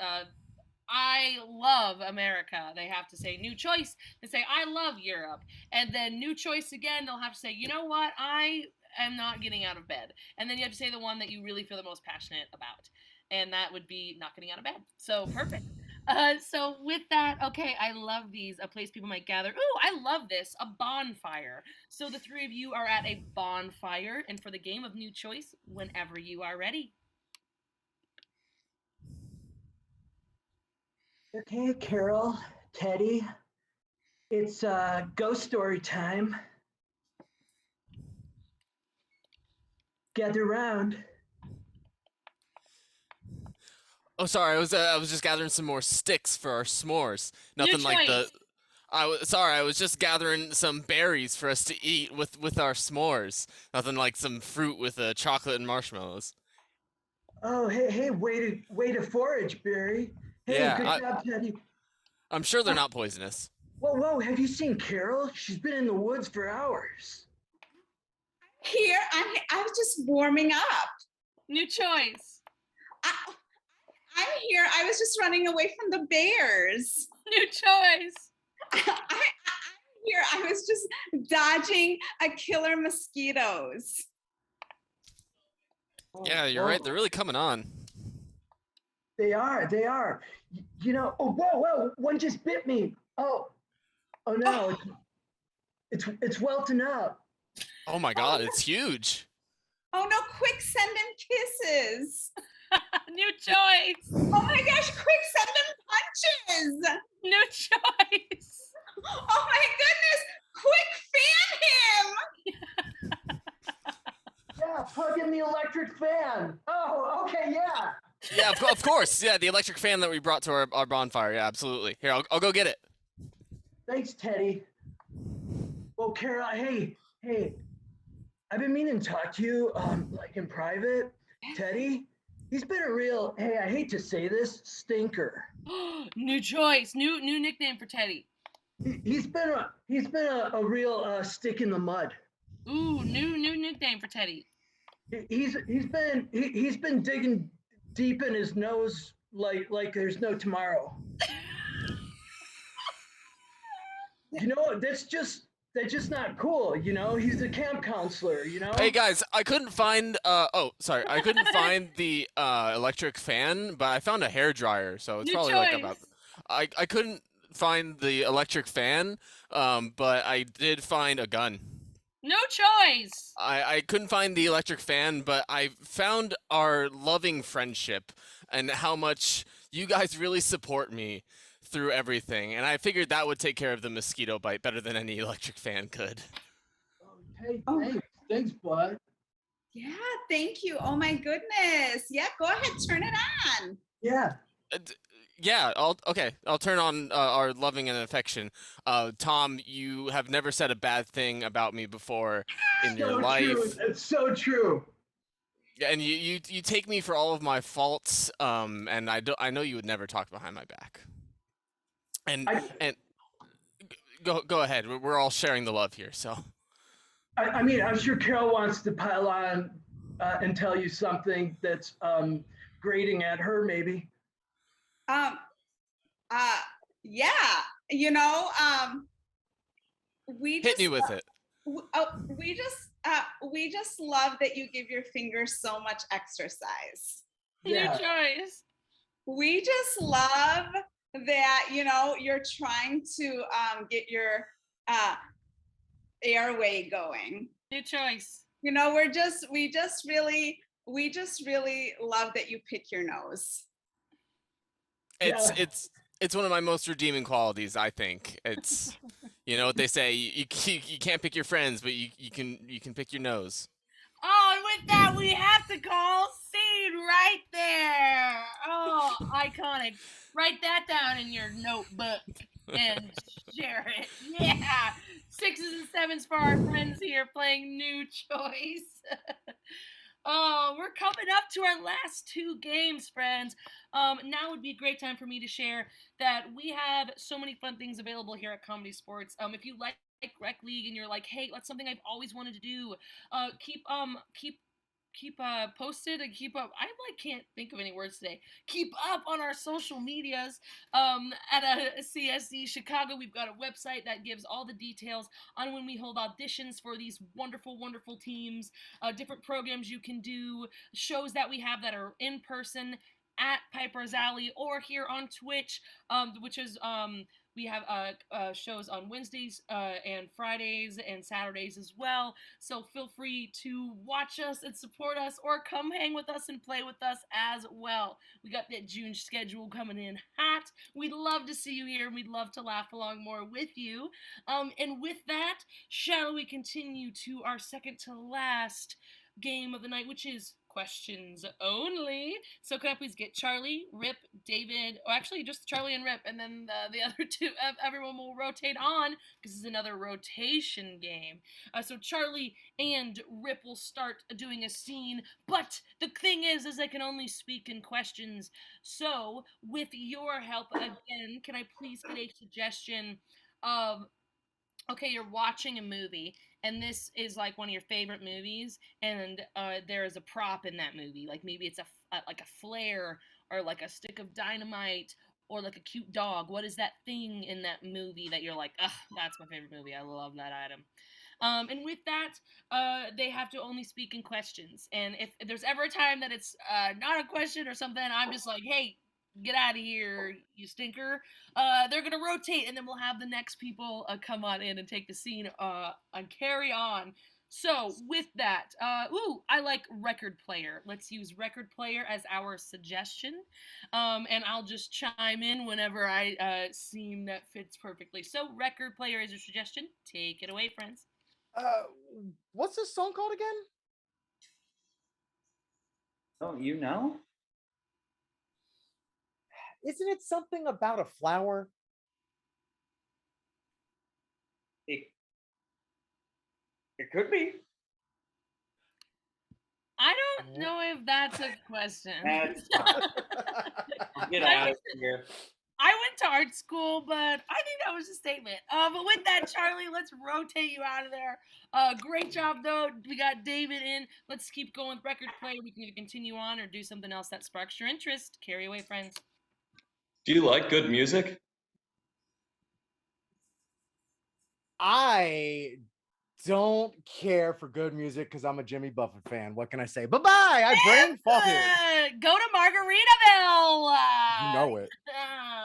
S1: I love America. They have to say new choice. They say, I love Europe. And then new choice again, they'll have to say, you know what? I am not getting out of bed. And then you have to say the one that you really feel the most passionate about. And that would be not getting out of bed. So perfect. So with that, okay, I love these. A place people might gather. Ooh, I love this. A bonfire. So the three of you are at a bonfire. And for the game of new choice, whenever you are ready.
S14: Okay, Carol, Teddy, it's ghost story time. Gather round.
S15: Oh, sorry. I was just gathering some more sticks for our s'mores. Nothing
S1: New
S15: like the.
S1: choice.
S15: Sorry, I was just gathering some berries for us to eat with our s'mores. Nothing like some fruit with chocolate and marshmallows.
S14: Oh, hey, way to forage, Barry. Hey,
S15: Yeah,
S14: good job, Teddy.
S15: I'm sure they're not poisonous.
S14: Whoa, have you seen Carol? She's been in the woods for hours.
S16: Here, I was just warming up.
S1: New choice.
S16: I'm here. I was just running away from the bears.
S1: New choice.
S16: I'm here. I was just dodging a killer mosquitoes.
S15: Yeah, you're right. They're really coming on.
S14: They are. You know, oh, whoa, one just bit me. Oh no, it's welting up.
S15: Oh my God, it's huge.
S16: Oh no, quick, send him kisses.
S1: New choice.
S16: Oh my gosh, quick, send him punches.
S1: New choice.
S16: Oh my goodness, quick, fan him.
S14: Yeah, plug in the electric fan. Oh, okay, yeah.
S15: Yeah, of course. Yeah, the electric fan that we brought to our bonfire. Yeah, absolutely. Here, I'll go get it.
S14: Thanks, Teddy. Well, Carol, hey, I've been meaning to talk to you, like in private. Teddy, he's been a real, hey, I hate to say this, stinker.
S1: New choice. New nickname for Teddy.
S14: He's been a real stick in the mud.
S1: Ooh, new nickname for Teddy.
S14: He's been digging deep in his nose like there's no tomorrow. You know, that's just not cool. You know, he's a camp counselor. You know.
S15: Hey guys, I couldn't find. I couldn't find the electric fan, but I found a hair dryer, so it's
S1: New
S15: probably
S1: choice.
S15: like about. I couldn't find the electric fan, but I did find a gun.
S1: No choice.
S15: I couldn't find the electric fan, but I found our loving friendship and how much you guys really support me through everything. And I figured that would take care of the mosquito bite better than any electric fan could.
S14: Hey, thanks, bud.
S16: Yeah, thank you. Oh my goodness. Yeah, go ahead, turn it on.
S14: Yeah.
S15: Yeah, I'll turn on our loving and affection. Tom, you have never said a bad thing about me before in your life.
S14: True. It's so true.
S15: Yeah, and you take me for all of my faults, and I know you would never talk behind my back. And go ahead. We're all sharing the love here, so.
S14: I mean, I'm sure Carol wants to pile on and tell you something that's grating at her, maybe.
S16: Yeah, you know, we
S15: Hit
S16: just
S15: me with it.
S16: we just love that you give your fingers so much exercise.
S1: New choice.
S16: We just love that, you know, you're trying to get your airway going.
S1: New choice.
S16: You know, we just really love that you pick your nose.
S15: It's one of my most redeeming qualities, I think. It's you know what they say, you can't pick your friends, but you can pick your nose.
S1: Oh, and with that, we have to call scene right there. Oh, iconic. Write that down in your notebook and share it. Yeah. 6s and 7s for our friends here playing New Choice. Oh, we're coming up to our last 2 games, friends. Now would be a great time for me to share that we have so many fun things available here at ComedySportz. If you like Rec League and you're like, hey, that's something I've always wanted to do, keep posted and keep up. I can't think of any words today. Keep up on our social medias. At CSC Chicago, we've got a website that gives all the details on when we hold auditions for these wonderful, wonderful teams, different programs you can do, shows that we have that are in person at Piper's Alley or here on Twitch, which is we have shows on Wednesdays and Fridays and Saturdays as well. So feel free to watch us and support us or come hang with us and play with us as well. We got that June schedule coming in hot. We'd love to see you here and we'd love to laugh along more with you. And with that, shall we continue to our second to last game of the night, which is questions only. So can I please get Charlie, Rip, David, or actually just Charlie and Rip, and then the other two, everyone will rotate on, because this is another rotation game. So Charlie and Rip will start doing a scene, but the thing is they can only speak in questions. So with your help again, can I please get a suggestion of, okay, you're watching a movie, and this is like one of your favorite movies, and there is a prop in that movie, like maybe it's like a flare, or like a stick of dynamite, or like a cute dog. What is that thing in that movie that you're like, ugh, that's my favorite movie, I love that item? And with that, they have to only speak in questions. And if there's ever a time that it's not a question or something, I'm just like, hey, get out of here, you stinker. They're gonna rotate, and then we'll have the next people come on in and take the scene and carry on. So with that, I like record player. Let's use record player as our suggestion, and I'll just chime in whenever I scene that fits perfectly. So record player is your suggestion. Take it away, friends.
S9: What's this song called again?
S3: Don't you know?
S9: Isn't it something about a flower?
S3: It could be.
S1: I don't know if that's a question.
S3: That's Get out of here.
S1: I went to art school, but I think that was a statement. But with that, Charlie, let's rotate you out of there. Great job, though. We got David in. Let's keep going with record play. We can either continue on or do something else that sparks your interest. Carry away, friends.
S12: Do you like good music?
S9: I don't care for good music because I'm a Jimmy Buffett fan. What can I say? Bye-bye. I brain farted.
S1: Go to Margaritaville.
S9: You know it.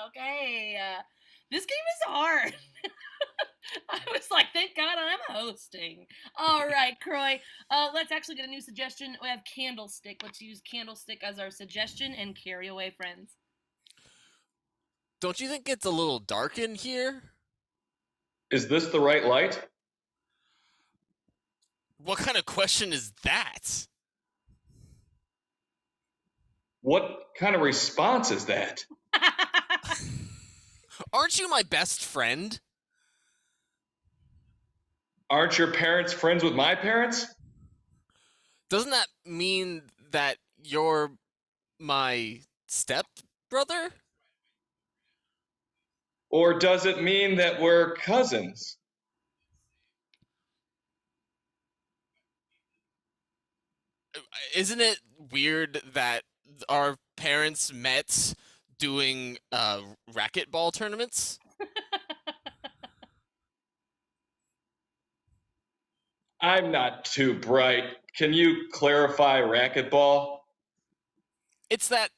S1: Okay. This game is hard. I was like, thank God I'm hosting. All right, Croy. Let's actually get a new suggestion. We have Candlestick. Let's use Candlestick as our suggestion and carry away, friends.
S15: Don't you think it's a little dark in here?
S12: Is this the right light?
S15: What kind of question is that?
S12: What kind of response is that?
S15: Aren't you my best friend?
S12: Aren't your parents friends with my parents?
S15: Doesn't that mean that you're my stepbrother?
S12: Or does it mean that we're cousins?
S15: Isn't it weird that our parents met doing racquetball tournaments?
S12: I'm not too bright. Can you clarify racquetball?
S15: It's that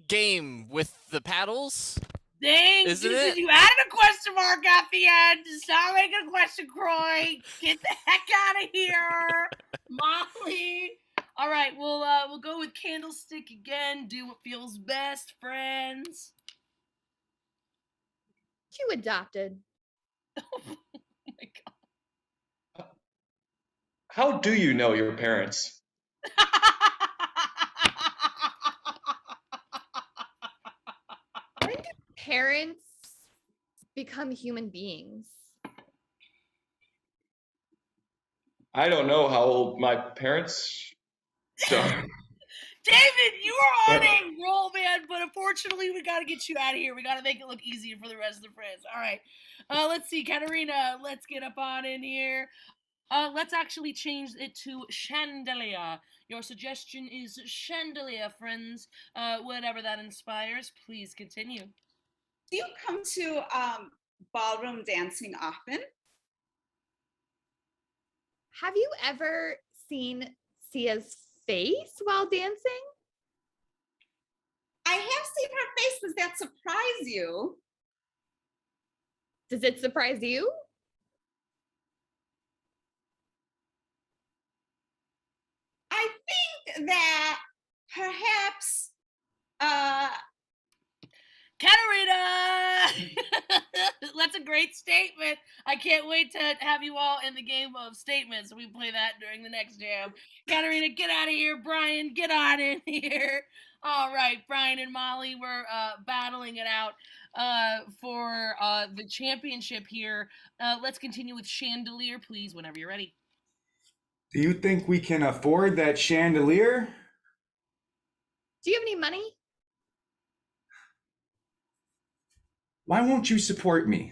S15: game with the paddles.
S1: Dang,
S15: Isn't it?
S1: You added a question mark at the end. Stop making a question, Croy. Get the heck out of here, Molly. All right, we'll go with Candlestick again. Do what feels best, friends.
S8: You adopted.
S1: Oh my God.
S12: How do you know your parents?
S8: When do parents become human beings?
S12: I don't know how old my parents are.
S1: David, you are on a roll, man, but unfortunately, we got to get you out of here. We got to make it look easier for the rest of the friends. All right. Let's see, Katarina, let's get up on in here. Let's actually change it to Chandelier. Your suggestion is Chandelier, friends. Whatever that inspires, please continue.
S16: Do you come to ballroom dancing often?
S8: Have you ever seen Sia's face while dancing?
S16: I have seen her face. Does that surprise you?
S8: Does it surprise you?
S16: I think that perhaps
S1: Katarina! That's a great great statement. I can't wait to have you all in the game of statements. We play that during the next jam. Katarina, get out of here. Brian, get on in here. All right, Brian and Molly, we're battling it out for the championship here. Let's continue with Chandelier, please, whenever you're ready.
S7: Do you think we can afford that chandelier?
S8: Do you have any money?
S7: Why won't you support me?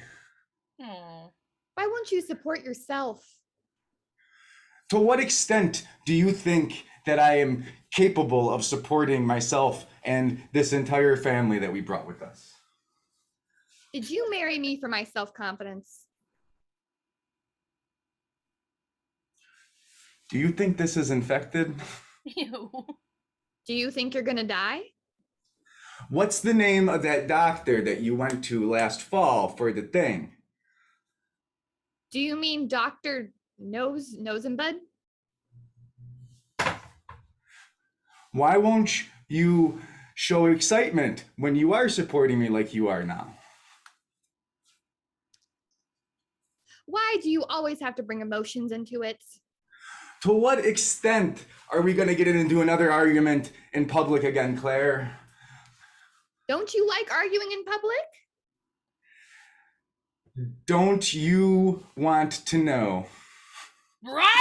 S8: Why won't you support yourself?
S7: To what extent do you think that I am capable of supporting myself and this entire family that we brought with us?
S8: Did you marry me for my self-confidence?
S7: Do you think this is infected?
S1: Ew.
S8: Do you think you're gonna die?
S7: What's the name of that doctor that you went to last fall for the thing?
S8: Do you mean Dr. Nose and Bud?
S7: Why won't you show excitement when you are supporting me like you are now?
S8: Why do you always have to bring emotions into it?
S7: To what extent are we going to get into another argument in public again, Claire?
S8: Don't you like arguing in public?
S7: Don't you want to know?
S1: Brian!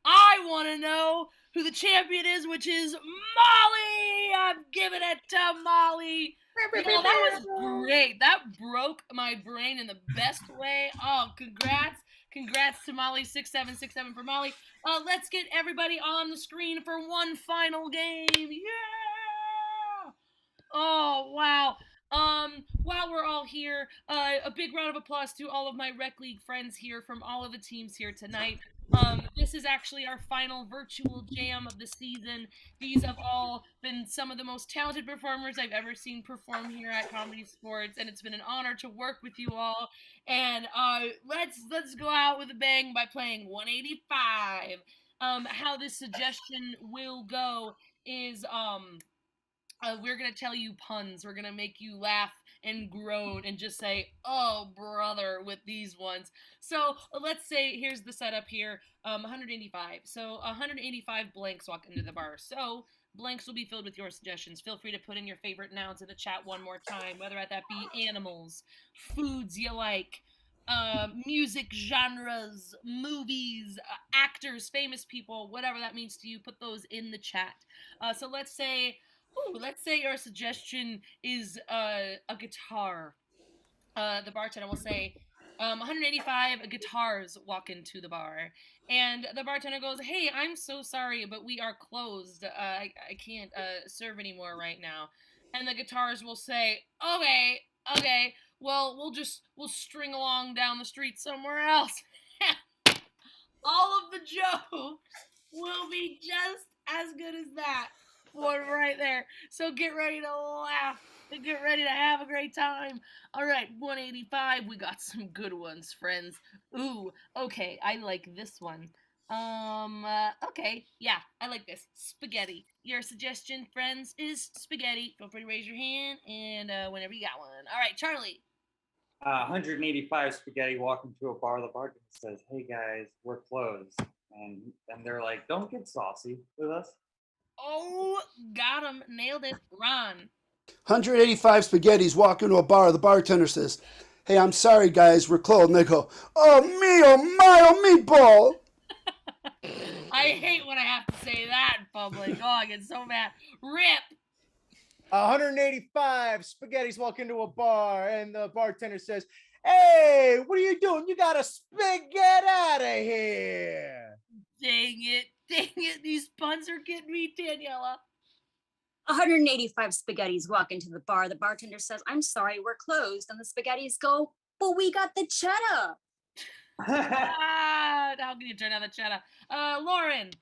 S1: I want to know who the champion is, which is Molly! I'm giving it to Molly! You know, that was great. That broke my brain in the best way. Oh, congrats. Congrats to Molly. 6767 for Molly. Let's get everybody on the screen for one final game. Yeah! Oh, wow. While we're all here, a big round of applause to all of my Rec League friends here from all of the teams here tonight. This is actually our final virtual jam of the season. These have all been some of the most talented performers I've ever seen perform here at ComedySportz, and it's been an honor to work with you all. And let's go out with a bang by playing 185. How this suggestion will go is we're gonna tell you puns. We're gonna make you laugh and groan and just say, "Oh, brother," with these ones. So let's say here's the setup here. 185. So 185 blanks walk into the bar. So blanks will be filled with your suggestions. Feel free to put in your favorite nouns in the chat one more time, whether that be animals, foods you like, music genres, movies, actors, famous people, whatever that means to you. Put those in the chat. So let's say your suggestion is a guitar. The bartender will say, 185 guitars walk into the bar. And the bartender goes, "Hey, I'm so sorry, but we are closed. I can't serve anymore right now." And the guitars will say, okay, well, we'll string along down the street somewhere else. All of the jokes will be just as good as that one right there. So get ready to laugh and get ready to have a great time. All right, 185. We got some good ones, friends. Ooh, okay, I like this one. Okay, yeah, I like this. Spaghetti. Your suggestion, friends, is spaghetti. Feel free to raise your hand and whenever you got one. All right, Charlie.
S3: 185 spaghetti walk into a bar. The bartender says, "Hey guys, we're closed," and they're like, "Don't get saucy with us."
S1: Oh, got him. Nailed it. Ron.
S13: 185 spaghettis walk into a bar. The bartender says, "Hey, I'm sorry, guys, we're closed." And they go, "Oh, meatball."
S1: I hate when I have to say that in public. Oh, I get so mad. Rip.
S9: 185 spaghettis walk into a bar, and the bartender says, "Hey, what are you doing? You gotta get out of here."
S1: Dang it. These puns are getting me, Daniela.
S6: 185 spaghettis walk into the bar. The bartender says, "I'm sorry, we're closed." And the spaghettis go, "But we got the cheddar."
S1: How can you turn down the cheddar? Lauren.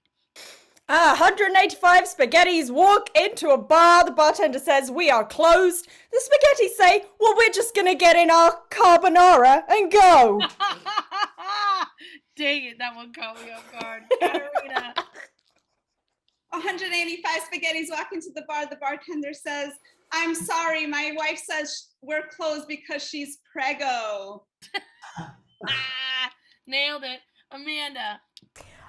S2: 185 spaghettis walk into a bar. The bartender says, "We are closed." The spaghettis say, "Well, we're just gonna get in our carbonara and go."
S1: Dang it, that one caught me off guard. Katarina.
S16: 185 spaghettis walk into the bar. The bartender says, I'm sorry. My wife says we're closed because she's preggo.
S1: Nailed it. Amanda.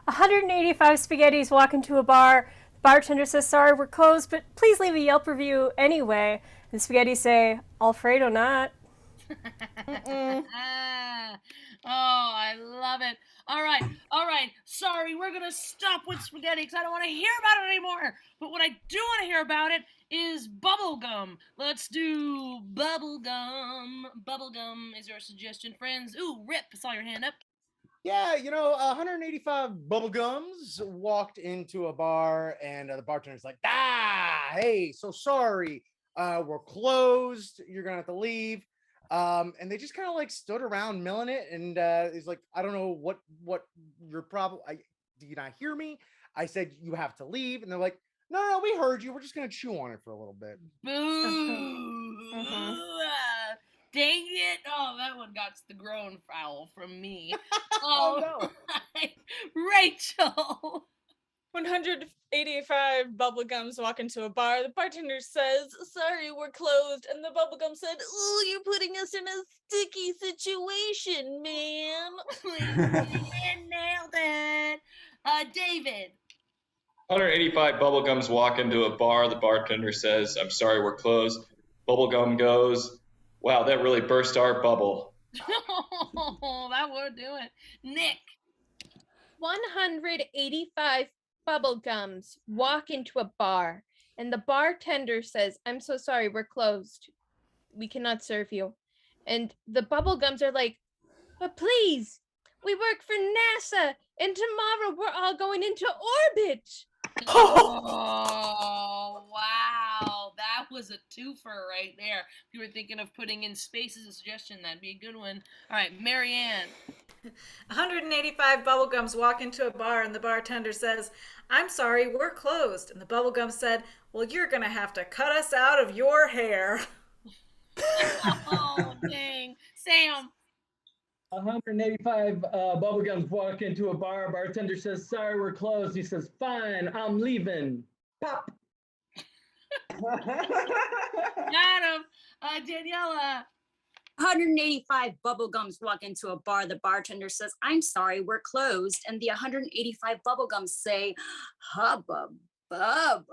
S11: 185 spaghettis walk into a bar. The bartender says, sorry, we're closed, but please leave a Yelp review anyway. And spaghetti say, Alfredo not.
S1: Oh, I love it. All right. Sorry, we're going to stop with spaghetti because I don't want to hear about it anymore. But what I do want to hear about it is bubblegum. Let's do bubblegum. Bubblegum is your suggestion, friends. Ooh, Rip, I saw your hand up.
S9: Yeah, 185 bubblegums walked into a bar, and the bartender's like, hey, so sorry. We're closed. You're going to have to leave. And they just kind of like stood around milling it. And he's like, I don't know what your problem. Do you not hear me? I said, you have to leave. And they're like, no, we heard you. We're just going to chew on it for a little bit.
S1: Boo. Dang it. Oh, that one got the groan foul from me.
S2: Oh, no.
S1: Rachel.
S2: 185 bubblegums walk into a bar. The bartender says, sorry, we're closed. And the bubblegum said, ooh, you're putting us in a sticky situation, man.
S1: Nailed it. David.
S12: 185 bubblegums walk into a bar. The bartender says, I'm sorry, we're closed. Bubblegum goes, wow, that really burst our bubble.
S1: Oh, that would do it. Nick.
S5: 185 bubblegums walk into a bar, and the bartender says, I'm so sorry, we're closed. We cannot serve you. And the bubblegums are like, but please, we work for NASA, and tomorrow we're all going into orbit.
S1: Oh, wow. That was a twofer right there. If you were thinking of putting in space as a suggestion, that'd be a good one. All right, Marianne.
S4: 185 bubblegums walk into a bar, and the bartender says, I'm sorry, we're closed. And the bubblegum said, well, you're going to have to cut us out of your hair.
S1: Oh, dang. Sam.
S14: 185 bubblegums walk into a bar. Bartender says, sorry, we're closed. He says, fine, I'm leaving. Pop.
S1: Got him. Daniela.
S6: 185 bubblegums walk into a bar. The bartender says, I'm sorry, we're closed. And the 185 bubblegums say, hubba bubba.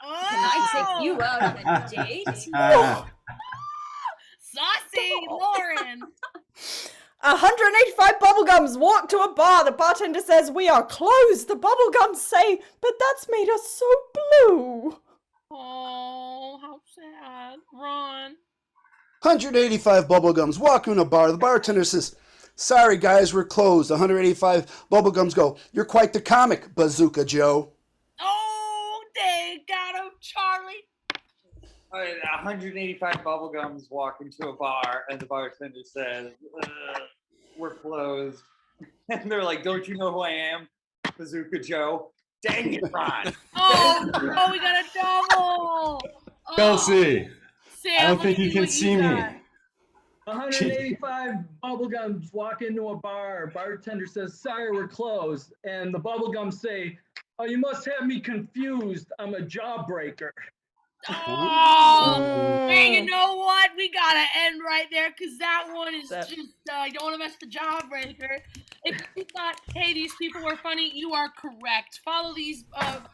S6: Can I take you out on a date?
S1: Saucy, Lauren.
S2: 185 bubblegums walk to a bar. The bartender says, we are closed. The bubblegums say, but that's made us so blue.
S1: Oh, how sad. Ron.
S13: 185 bubblegums walk in a bar. The bartender says, sorry guys, we're closed. 185 bubblegums go, you're quite the comic, Bazooka Joe.
S1: Oh, they got him, Charlie.
S3: 185 bubblegums walk into a bar, and the bartender says, we're closed. And they're like, don't you know who I am? Bazooka Joe. Dang it, Ron.
S1: Oh, we got a double.
S7: Kelsey.
S1: Sam,
S7: I don't think you can see me.
S14: 185 bubblegums walk into a bar. Bartender says, sorry, we're closed. And the bubblegums say, oh, you must have me confused. I'm a jawbreaker.
S1: Oh, man, you know what? We gotta end right there because that one is just, you don't want to mess the jawbreaker. If you thought, hey, these people were funny, you are correct. Follow these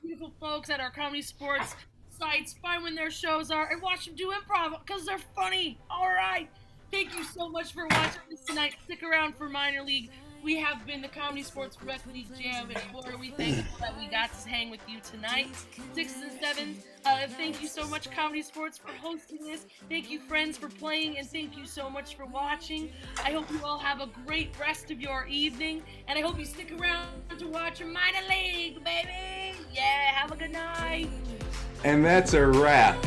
S1: beautiful folks at our ComedySportz sites, find when their shows are, and watch them do improv because they're funny. All right. Thank you so much for watching this tonight. Stick around for Minor League. We have been the ComedySportz Rec League Jam, and boy, are we thankful that we got to hang with you tonight. 6s and 7s, thank you so much, ComedySportz, for hosting this. Thank you, friends, for playing, and thank you so much for watching. I hope you all have a great rest of your evening, and I hope you stick around to watch Minor League, baby. Yeah, have a good night.
S7: And that's a wrap.